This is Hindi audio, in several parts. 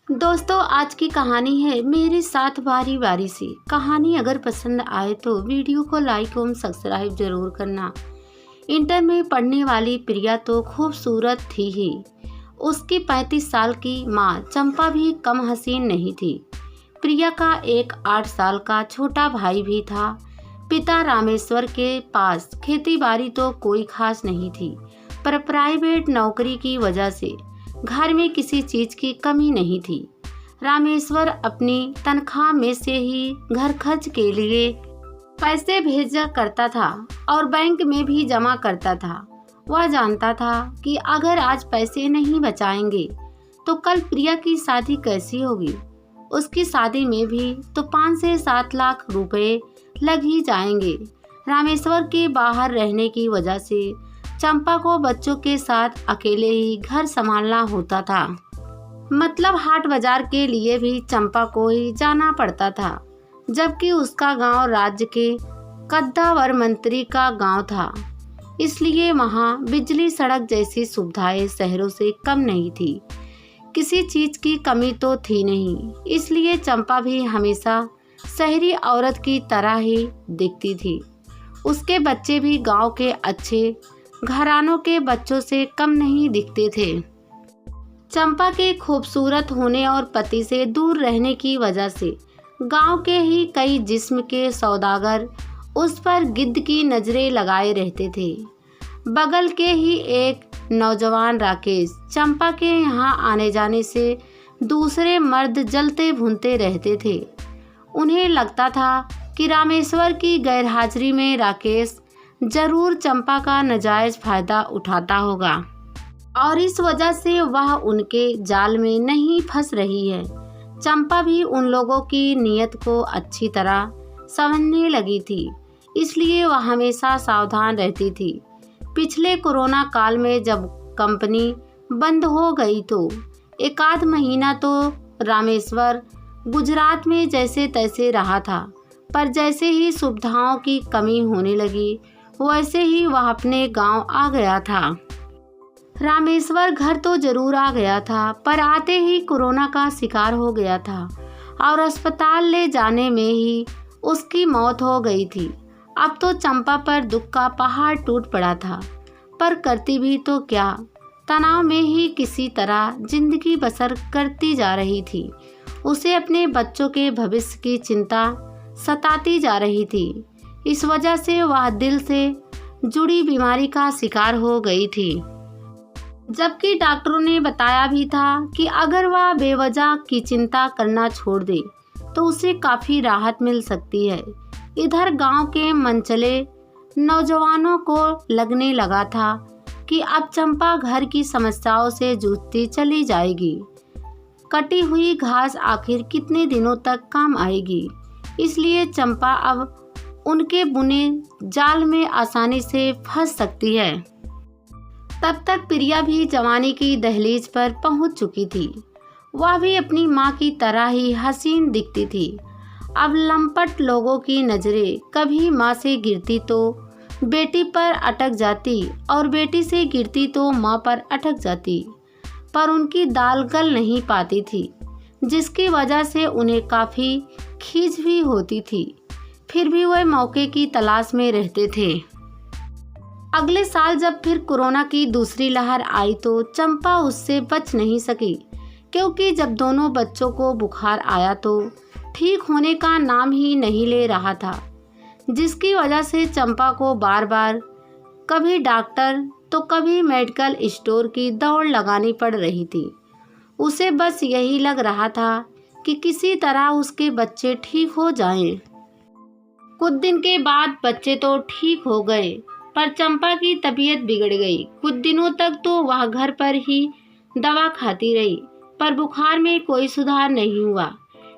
दोस्तों, आज की कहानी है मेरे साथ बारी बारी से। कहानी अगर पसंद आए तो वीडियो को लाइक एवं सब्सक्राइब जरूर करना। इंटर में पढ़ने वाली प्रिया तो खूबसूरत थी ही। उसकी 35 साल की माँ चंपा भी कम हसीन नहीं थी। प्रिया का एक 8 साल का छोटा भाई भी था। पिता रामेश्वर के पास खेती बाड़ी तो कोई खास नहीं थी, पर प्राइवेट नौकरी की वजह से घर में किसी चीज की कमी नहीं थी। रामेश्वर अपनी तनख्वाह में से ही घर खर्च के लिए पैसे भेजा करता था और बैंक में भी जमा करता था। वह जानता था कि अगर आज पैसे नहीं बचाएंगे तो कल प्रिया की शादी कैसी होगी। उसकी शादी में भी तो 5 से 7 लाख रुपए लग ही जाएंगे। रामेश्वर के बाहर रहने की वजह से चंपा को बच्चों के साथ अकेले ही घर संभालना होता था। मतलब हाट बाजार के लिए भी चंपा को ही जाना पड़ता था, जबकि उसका गांव राज्य के कद्दावर मंत्री का गांव था। इसलिए वहां बिजली सड़क जैसी सुविधाएं शहरों से कम नहीं थी। किसी चीज की कमी तो थी नहीं, इसलिए चंपा भी हमेशा शहरी औरत की तरह ही दिखती थी। उसके बच्चे भी गांव के अच्छे घरानों के बच्चों से कम नहीं दिखते थे। चंपा के खूबसूरत होने और पति से दूर रहने की वजह से गांव के ही कई जिस्म के सौदागर उस पर गिद्ध की नजरें लगाए रहते थे। बगल के ही एक नौजवान राकेश चंपा के यहाँ आने जाने से दूसरे मर्द जलते भुनते रहते थे। उन्हें लगता था कि रामेश्वर की गैरहाजिरी में राकेश जरूर चंपा का नाजायज फायदा उठाता होगा और इस वजह से वह उनके जाल में नहीं फंस रही है। चंपा भी उन लोगों की नीयत को अच्छी तरह समझने लगी थी, इसलिए वह हमेशा सावधान रहती थी। पिछले कोरोना काल में जब कंपनी बंद हो गई तो एक आध महीना तो रामेश्वर गुजरात में जैसे तैसे रहा था, पर जैसे ही सुविधाओं की कमी होने लगी वैसे ही वह अपने गांव आ गया था। रामेश्वर घर तो जरूर आ गया था, पर आते ही कोरोना का शिकार हो गया था और अस्पताल ले जाने में ही उसकी मौत हो गई थी। अब तो चंपा पर दुख का पहाड़ टूट पड़ा था, पर करती भी तो क्या, तनाव में ही किसी तरह जिंदगी बसर करती जा रही थी। उसे अपने बच्चों के भविष्य की चिंता सताती जा रही थी। इस वजह से वह दिल से जुड़ी बीमारी का शिकार हो गई थी, जबकि डॉक्टरों ने बताया भी था कि अगर वह बेवजह की चिंता करना छोड़ दे तो उसे काफ़ी राहत मिल सकती है। इधर गांव के मनचले नौजवानों को लगने लगा था कि अब चंपा घर की समस्याओं से जूझती चली जाएगी। कटी हुई घास आखिर कितने दिनों तक काम आएगी, इसलिए चंपा अब उनके बुने जाल में आसानी से फंस सकती है। तब तक प्रिया भी जवानी की दहलीज पर पहुंच चुकी थी। वह भी अपनी माँ की तरह ही हसीन दिखती थी। अब लंपट लोगों की नजरें कभी माँ से गिरती तो बेटी पर अटक जाती और बेटी से गिरती तो माँ पर अटक जाती, पर उनकी दाल गल नहीं पाती थी, जिसकी वजह से उन्हें काफ़ी खींच भी होती थी। फिर भी वह मौके की तलाश में रहते थे। अगले साल जब फिर कोरोना की दूसरी लहर आई तो चंपा उससे बच नहीं सकी, क्योंकि जब दोनों बच्चों को बुखार आया तो ठीक होने का नाम ही नहीं ले रहा था, जिसकी वजह से चंपा को बार बार कभी डॉक्टर तो कभी मेडिकल स्टोर की दौड़ लगानी पड़ रही थी। उसे बस यही लग रहा था कि किसी तरह उसके बच्चे ठीक हो जाएं। कुछ दिन के बाद बच्चे तो ठीक हो गए, पर चंपा की तबीयत बिगड़ गई। कुछ दिनों तक तो वह घर पर ही दवा खाती रही, पर बुखार में कोई सुधार नहीं हुआ।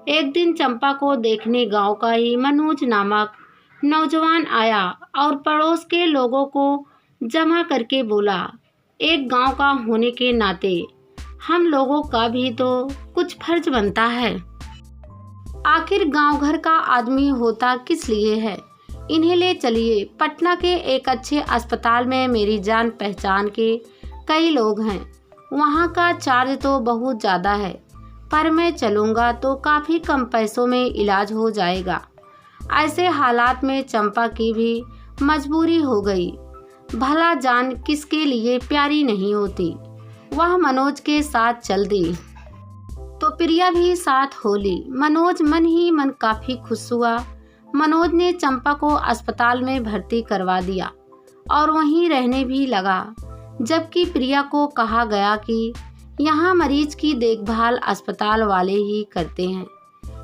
एक दिन चंपा को देखने गांव का ही मनोज नामक नौजवान आया और पड़ोस के लोगों को जमा करके बोला, एक गांव का होने के नाते हम लोगों का भी तो कुछ फर्ज बनता है। आखिर गांव घर का आदमी होता किस लिए है। इन्हें ले चलिए, पटना के एक अच्छे अस्पताल में मेरी जान पहचान के कई लोग हैं। वहाँ का चार्ज तो बहुत ज़्यादा है, पर मैं चलूँगा तो काफ़ी कम पैसों में इलाज हो जाएगा। ऐसे हालात में चंपा की भी मजबूरी हो गई। भला जान किसके लिए प्यारी नहीं होती। वह मनोज के साथ चल दी तो प्रिया भी साथ हो ली। मनोज मन ही मन काफ़ी खुश हुआ। मनोज ने चंपा को अस्पताल में भर्ती करवा दिया और वहीं रहने भी लगा, जबकि प्रिया को कहा गया कि यहाँ मरीज की देखभाल अस्पताल वाले ही करते हैं,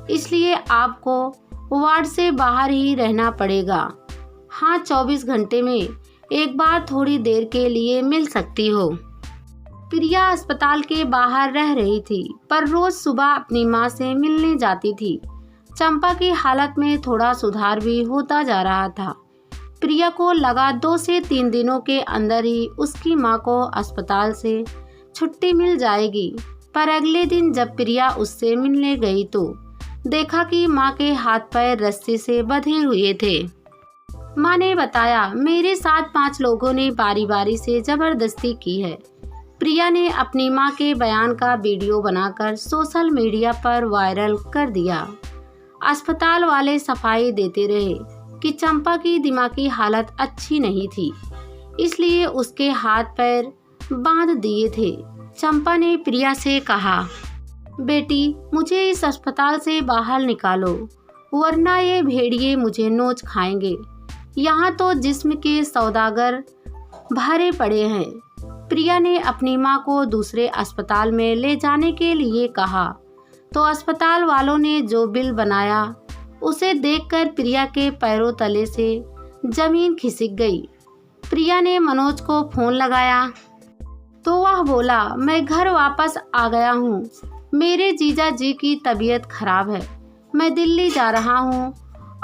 इसलिए आपको वार्ड से बाहर ही रहना पड़ेगा। हाँ, 24 घंटे में एक बार थोड़ी देर के लिए मिल सकती हो। प्रिया अस्पताल के बाहर रह रही थी, पर रोज सुबह अपनी माँ से मिलने जाती थी। चंपा की हालत में थोड़ा सुधार भी होता जा रहा था। प्रिया को लगा 2 से 3 दिनों के अंदर ही उसकी माँ को अस्पताल से छुट्टी मिल जाएगी। पर अगले दिन जब प्रिया उससे मिलने गई तो देखा कि माँ के हाथ पैर रस्सी से बंधे हुए थे। माँ ने बताया, मेरे साथ 5 लोगों ने बारी बारी से जबरदस्ती की है। प्रिया ने अपनी माँ के बयान का वीडियो बनाकर सोशल मीडिया पर वायरल कर दिया। अस्पताल वाले सफाई देते रहे कि चंपा की दिमागी हालत अच्छी नहीं थी, इसलिए उसके हाथ पैर बांध दिए थे। चंपा ने प्रिया से कहा, बेटी मुझे इस अस्पताल से बाहर निकालो, वरना ये भेड़िए मुझे नोच खाएंगे। यहाँ तो जिस्म के सौदागर भरे पड़े हैं। प्रिया ने अपनी माँ को दूसरे अस्पताल में ले जाने के लिए कहा तो अस्पताल वालों ने जो बिल बनाया उसे देखकर प्रिया के पैरों तले से जमीन खिसक गई। प्रिया ने मनोज को फोन लगाया तो वह बोला, मैं घर वापस आ गया हूँ। मेरे जीजा जी की तबीयत खराब है, मैं दिल्ली जा रहा हूँ।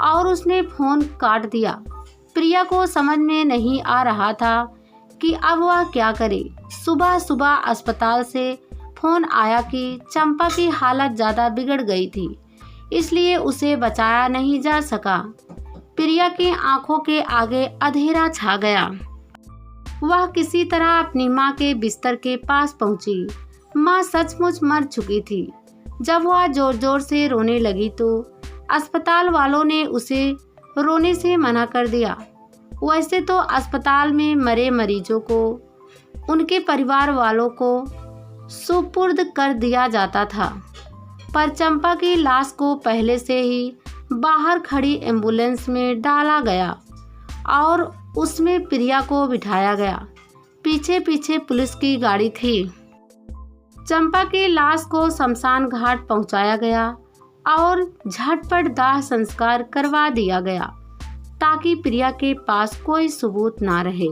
और उसने फोन काट दिया। प्रिया को समझ में नहीं आ रहा था कि अब वह क्या करे। सुबह सुबह अस्पताल से फोन आया कि चंपा की हालत ज़्यादा बिगड़ गई थी, इसलिए उसे बचाया नहीं जा सका। प्रिया की आंखों के आगे अंधेरा छा गया। वह किसी तरह अपनी माँ के बिस्तर के पास पहुंची। माँ सचमुच मर चुकी थी। जब वह जोर जोर से रोने लगी तो अस्पताल वालों ने उसे रोने से मना कर दिया। वैसे तो अस्पताल में मरे मरीजों को उनके परिवार वालों को सुपुर्द कर दिया जाता था, पर चंपा की लाश को पहले से ही बाहर खड़ी एम्बुलेंस में डाला गया और उसमें प्रिया को बिठाया गया। पीछे पीछे पुलिस की गाड़ी थी। चंपा की लाश को शमशान घाट पहुंचाया गया और झटपट दाह संस्कार करवा दिया गया ताकि प्रिया के पास कोई सबूत ना रहे।